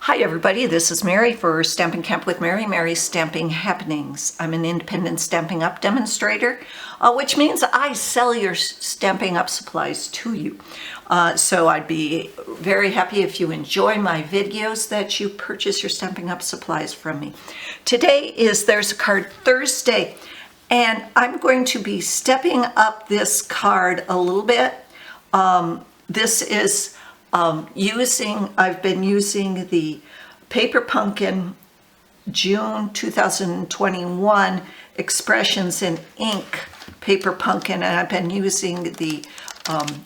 Hi everybody, this is Mary for Stampin' Camp with Mary, Mary's Stamping Happenings. I'm an independent Stampin' Up demonstrator, which means I sell your Stampin' Up supplies to you. So I'd be very happy if you enjoy my videos that you purchase your Stampin' Up supplies from me. Today is There's a Card Thursday, and I'm going to be stepping up this card a little bit. This is I've been using the Paper Pumpkin June 2021 Expressions in Ink Paper Pumpkin, and I've been using the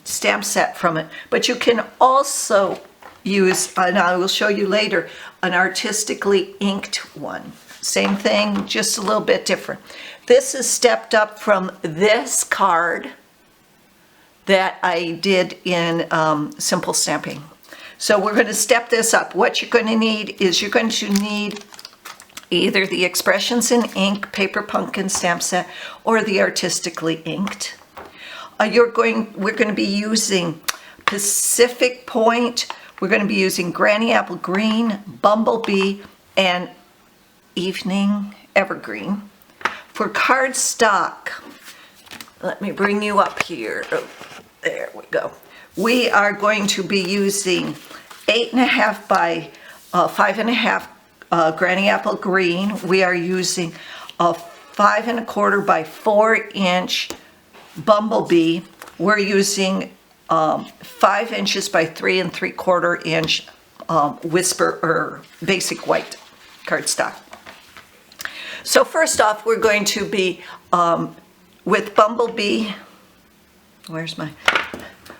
stamp set from it. But you can also use, and I will show you later, an artistically inked one. Same thing, just a little bit different. This is stepped up from this card that I did in Simple Stamping. So we're going to step this up. What you're going to need is you're going to need either the Expressions in Ink Paper Pumpkin stamp set or the Artistically Inked. We're going to be using Pacific Point. We're going to be using Granny Apple Green, Bumblebee, and Evening Evergreen. For cardstock, let me bring you up here. Oh, there we go. We are going to be using 8.5 by 5.5 Granny Apple Green. We are using a 5 1/4 by 4 inch Bumblebee. We're using 5 inches by 3 3/4 inch Whisper or Basic White cardstock. So first off, we're going to be with Bumblebee.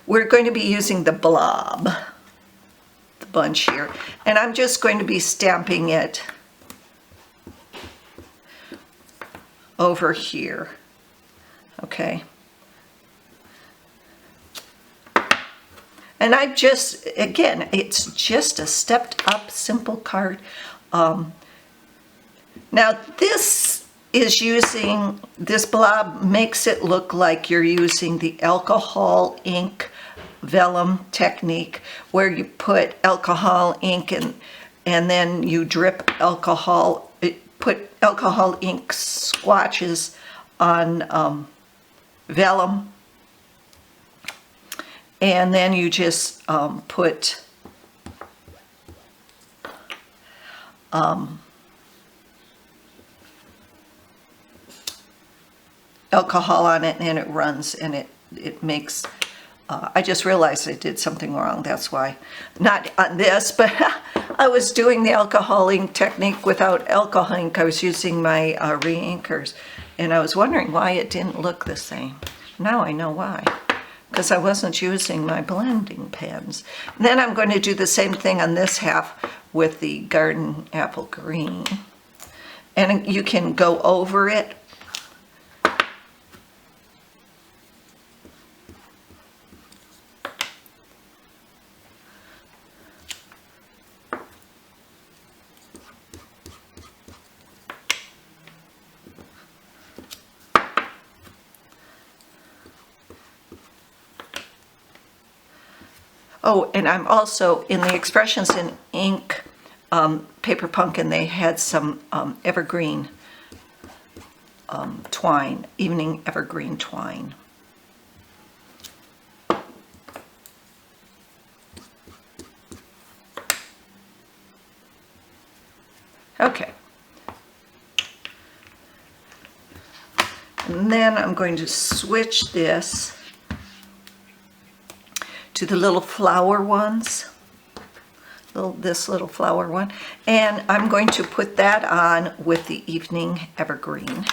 We're going to be using the blob, the bunch here, and I'm just going to be stamping it over here, okay? And I just, again, it's just a stepped up simple card. Now this is using, this blob makes it look like you're using the alcohol ink vellum technique, where you put alcohol ink and then you drip alcohol, put alcohol ink swatches on vellum, and then you just put alcohol on it, and it runs, and it makes, I just realized I did something wrong, that's why. Not on this, but I was doing the alcohol ink technique without alcohol ink. I was using my re-inkers, and I was wondering why it didn't look the same. Now I know why, because I wasn't using my blending pens. And then I'm going to do the same thing on this half with the Garden Apple Green. And you can go over it. Oh, and I'm also, in the Expressions in Ink Paper Pumpkin, they had some evergreen twine, evening evergreen twine. Okay. And then I'm going to switch this to the little flower ones, this little flower one, and I'm going to put that on with the Evening Evergreen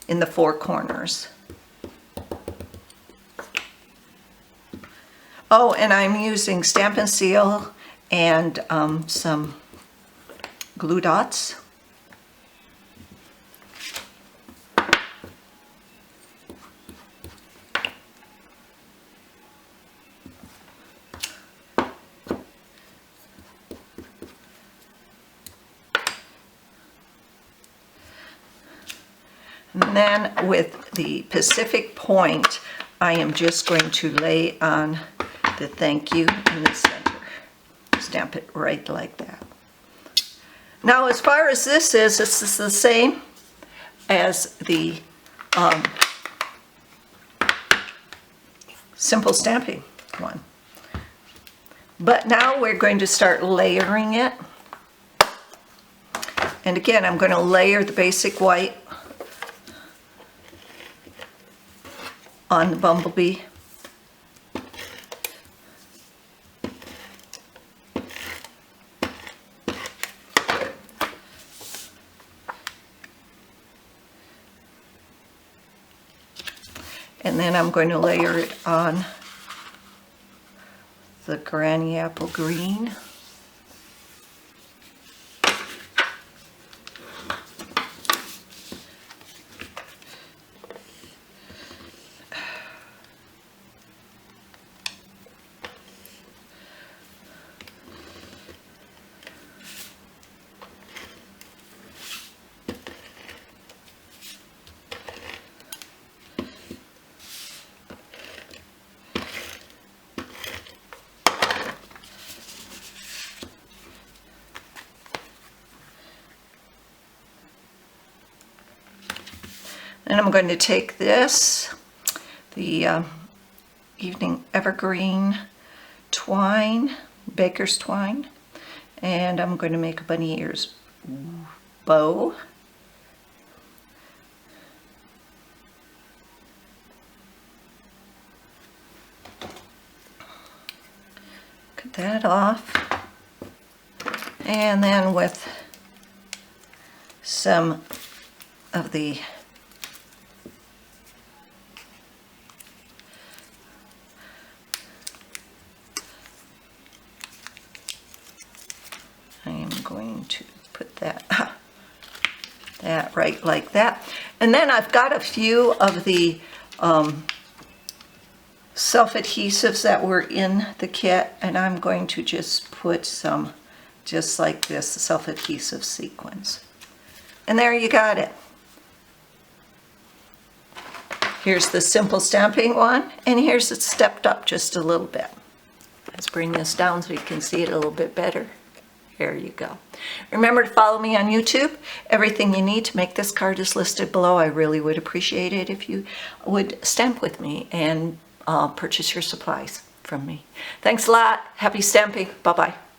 in the 4 corners. Oh, and I'm using Stampin' Seal and some glue dots. And then with the Pacific Point, I am just going to lay on the thank you in the center. Stamp it right like that. Now, as far as this is the same as the simple stamping one. But now we're going to start layering it. And again, I'm going to layer the basic white on the bumblebee. And then I'm going to layer it on the granny apple green. And I'm going to take this, the Evening Evergreen twine, baker's twine, and I'm going to make a bunny ears bow. Cut that off. And then with some of the going to put that right like that. And then I've got a few of the self-adhesives that were in the kit, and I'm going to just put some just like this, self-adhesive sequins. And there you got it. Here's the simple stamping one, and here's it stepped up just a little bit. Let's bring this down so you can see it a little bit better. There you go. Remember to follow me on YouTube. Everything you need to make this card is listed below. I really would appreciate it if you would stamp with me and purchase your supplies from me. Thanks a lot. Happy stamping. Bye-bye.